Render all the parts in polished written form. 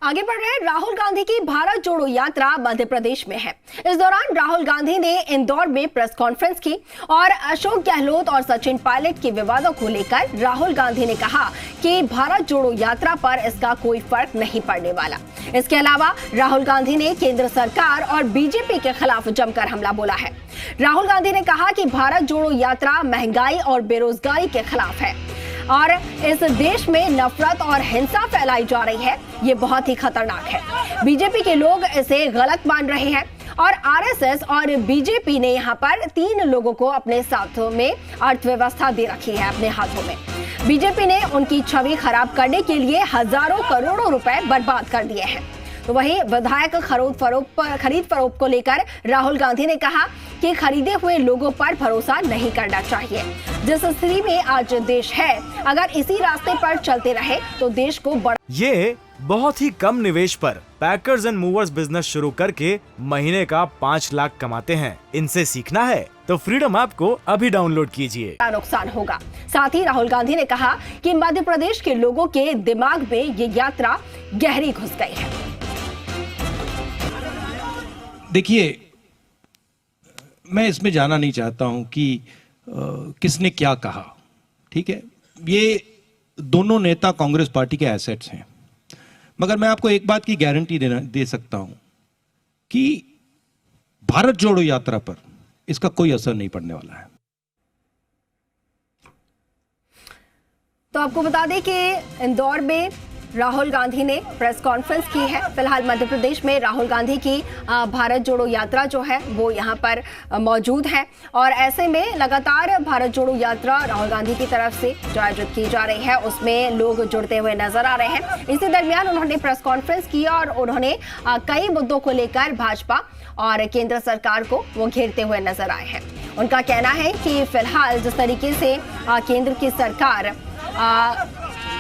आगे बढ़ रहे हैं। राहुल गांधी की भारत जोड़ो यात्रा मध्य प्रदेश में है। इस दौरान राहुल गांधी ने इंदौर में प्रेस कॉन्फ्रेंस की और अशोक गहलोत और सचिन पायलट के विवादों को लेकर राहुल गांधी ने कहा कि भारत जोड़ो यात्रा पर इसका कोई फर्क नहीं पड़ने वाला। इसके अलावा राहुल गांधी ने केंद्र सरकार और बीजेपी के खिलाफ जमकर हमला बोला है। राहुल गांधी ने कहा कि भारत जोड़ो यात्रा महंगाई और बेरोजगारी के खिलाफ है और इस देश में नफरत और हिंसा फैलाई जा रही है। ये बहुत ही खतरनाक है। बीजेपी के लोग इसे गलत मान रहे हैं और आरएसएस और बीजेपी ने यहाँ पर 3 लोगों को अपने साथों में अर्थव्यवस्था दे रखी है अपने हाथों में। बीजेपी ने उनकी छवि खराब करने के लिए हजारों करोड़ों रुपए बर्बाद कर दिए हैं। तो वहीं विधायक खरीद फरोख्त को लेकर राहुल गांधी ने कहा कि खरीदे हुए लोगों पर भरोसा नहीं करना चाहिए। जिस स्थिति में आज देश है, अगर इसी रास्ते पर चलते रहे तो देश को ये बहुत ही कम निवेश पर पैकर्स एंड मूवर्स बिजनेस शुरू करके महीने का 5 लाख कमाते हैं। इनसे सीखना है तो फ्रीडम ऐप को अभी डाउनलोड कीजिए। नुकसान होगा। साथ ही राहुल गांधी ने कहा कि मध्य प्रदेश के लोगों के दिमाग में ये यात्रा गहरी घुस गई है। देखिए, मैं इसमें जाना नहीं चाहता हूं कि किसने क्या कहा। ठीक है, ये दोनों नेता कांग्रेस पार्टी के एसेट्स हैं, मगर मैं आपको एक बात की गारंटी दे सकता हूं कि भारत जोड़ो यात्रा पर इसका कोई असर नहीं पड़ने वाला है। तो आपको बता दें कि इंदौर में राहुल गांधी ने प्रेस कॉन्फ्रेंस की है। फिलहाल मध्य प्रदेश में राहुल गांधी की भारत जोड़ो यात्रा जो है वो यहाँ पर मौजूद है और ऐसे में लगातार भारत जोड़ो यात्रा राहुल गांधी की तरफ से जो आयोजित की जा रही है उसमें लोग जुड़ते हुए नजर आ रहे हैं। इसी दरमियान उन्होंने प्रेस कॉन्फ्रेंस की और उन्होंने कई मुद्दों को लेकर भाजपा और केंद्र सरकार को वो घेरते हुए नजर आए हैं। उनका कहना है कि फिलहाल जिस तरीके से केंद्र की सरकार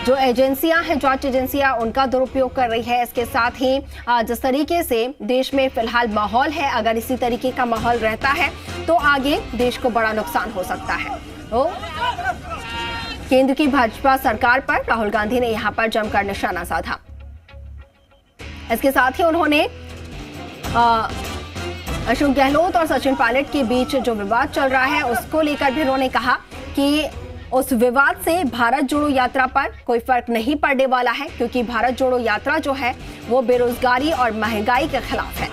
जो एजेंसियां हैं, जांच एजेंसियां, उनका दुरुपयोग कर रही है, इसके साथ ही जिस तरीके से देश में फिलहाल माहौल है, अगर इसी तरीके का माहौल रहता है तो आगे देश को बड़ा नुकसान हो सकता है। तो केंद्र की भाजपा सरकार पर राहुल गांधी ने यहां पर जमकर निशाना साधा। इसके साथ ही उन्होंने अशोक गहलोत और सचिन पायलट के बीच जो विवाद चल रहा है उसको लेकर भी उन्होंने कहा कि उस विवाद से भारत जोड़ो यात्रा पर कोई फर्क नहीं पड़ने वाला है, क्योंकि भारत जोड़ो यात्रा जो है वो बेरोजगारी और महंगाई के खिलाफ है।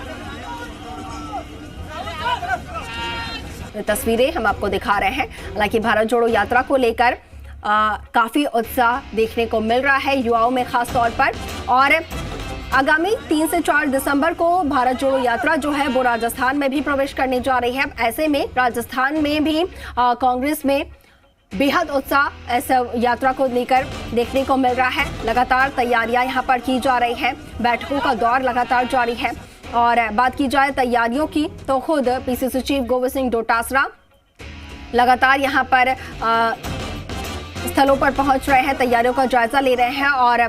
तस्वीरें हम आपको दिखा रहे हैं। हालांकि भारत जोड़ो यात्रा को लेकर काफी उत्साह देखने को मिल रहा है युवाओं में खास तौर पर और आगामी 3 से 4 दिसंबर को भारत जोड़ो यात्रा जो है वो राजस्थान में भी प्रवेश करने जा रही है। ऐसे में राजस्थान में भी कांग्रेस में बेहद उत्साह इस यात्रा को लेकर देखने को मिल रहा है। लगातार तैयारियां यहां पर की जा रही है, बैठकों का दौर लगातार जारी है और बात की जाए तैयारियों की तो खुद पीसीसी चीफ गोविंद सिंह डोटासरा लगातार यहां पर स्थलों पर पहुंच रहे हैं, तैयारियों का जायजा ले रहे हैं और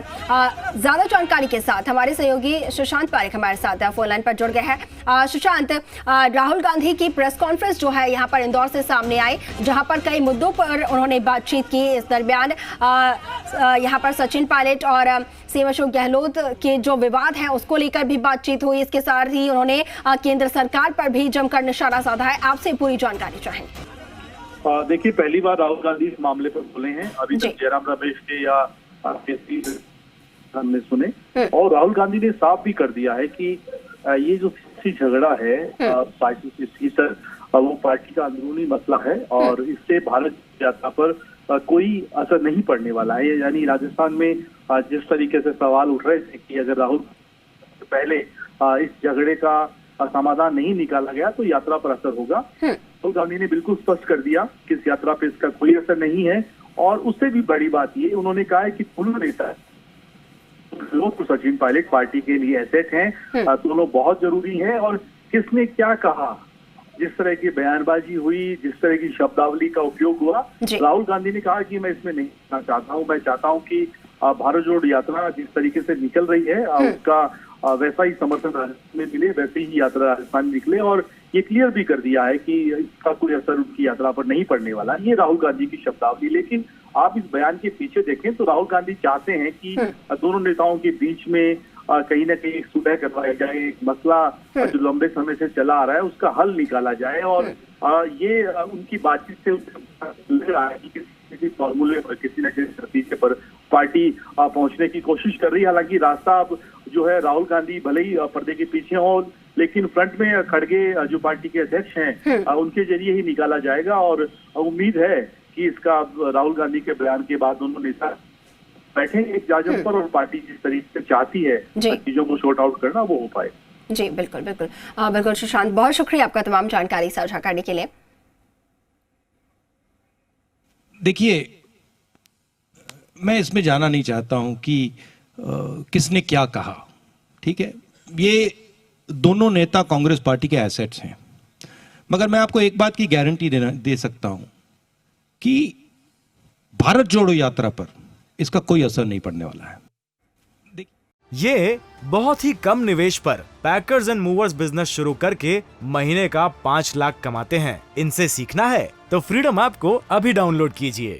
ज्यादा जानकारी के साथ हमारे सहयोगी सुशांत पारेख हमारे साथ फोन लाइन पर जुड़ गए हैं। सुशांत, राहुल गांधी की प्रेस कॉन्फ्रेंस जो है यहाँ पर इंदौर से सामने आई, जहां पर कई मुद्दों पर उन्होंने बातचीत की। इस दरमियान यहाँ पर सचिन पायलट और सीएम अशोक गहलोत के जो विवाद है उसको लेकर भी बातचीत हुई। इसके साथ ही उन्होंने केंद्र सरकार पर भी जमकर निशाना साधा है। आपसे पूरी जानकारी चाहेंगे। देखिए, पहली बार राहुल गांधी इस मामले पर बोले हैं। अभी तक जयराम रमेश के या हमने सुने और राहुल गांधी ने साफ भी कर दिया है कि ये जो झगड़ा है पार्टी के भीतर वो पार्टी का अंदरूनी मसला है और इससे भारत यात्रा पर कोई असर नहीं पड़ने वाला है। यानी राजस्थान में जिस तरीके से सवाल उठ रहे थे कि अगर राहुल पहले इस झगड़े का समाधान नहीं निकाला गया तो यात्रा पर असर होगा। राहुल गांधी ने बिल्कुल स्पष्ट कर दिया कि इस यात्रा पे इसका कोई असर नहीं है और उससे भी बड़ी बात ये उन्होंने कहा है कि दोनों नेता लोग सचिन पायलट पार्टी के लिए एसेट हैं, दोनों बहुत जरूरी हैं और किसने क्या कहा, जिस तरह की बयानबाजी हुई, जिस तरह की शब्दावली का उपयोग हुआ, राहुल गांधी ने कहा कि मैं इसमें नहीं करना चाहता हूं। मैं चाहता हूं कि भारत जोड़ो यात्रा जिस तरीके से निकल रही है उसका वैसा ही समर्थन राजस्थान में मिले, वैसे ही यात्रा राजस्थान में निकले और ये क्लियर भी कर दिया है कि इसका कोई असर उनकी यात्रा पर नहीं पड़ने वाला। ये राहुल गांधी की शब्दावली। लेकिन आप इस बयान के पीछे देखें तो राहुल गांधी चाहते हैं कि दोनों नेताओं के बीच में कहीं ना कहीं एक सुलह करवाई जाए, एक मसला जो लंबे समय से चला आ रहा है उसका हल निकाला जाए। और ये उनकी बातचीत से लग रहा है कि किसी फॉर्मूले पर, किसी न किसी नतीजे पर पार्टी पहुंचने की कोशिश कर रही है। हालांकि रास्ता अब जो है, राहुल गांधी भले ही पर्दे के पीछे हो, लेकिन फ्रंट में खड़गे जो पार्टी के अध्यक्ष हैं उनके जरिए ही निकाला जाएगा। और उम्मीद है कि इसका राहुल गांधी के बयान के बाद दोनों नेता बैठेंगे एक जाजम पर, और पार्टी जिस तरीके से चाहती है चीजों को शॉर्ट आउट करना, वो हो पाए। जी बिल्कुल बिल्कुल बिल्कुल सुशांत, बहुत शुक्रिया आपका तमाम जानकारी साझा करने के लिए। देखिए, मैं इसमें जाना नहीं चाहता हूं कि किसने क्या कहा, ठीक है। ये दोनों नेता कांग्रेस पार्टी के एसेट्स हैं, मगर मैं आपको एक बात की गारंटी दे सकता हूं कि भारत जोड़ो यात्रा पर इसका कोई असर नहीं पड़ने वाला है। ये बहुत ही कम निवेश पर पैकर्स एंड मूवर्स बिजनेस शुरू करके महीने का 5 लाख कमाते हैं। इनसे सीखना है तो फ्रीडम ऐप को अभी डाउनलोड कीजिए।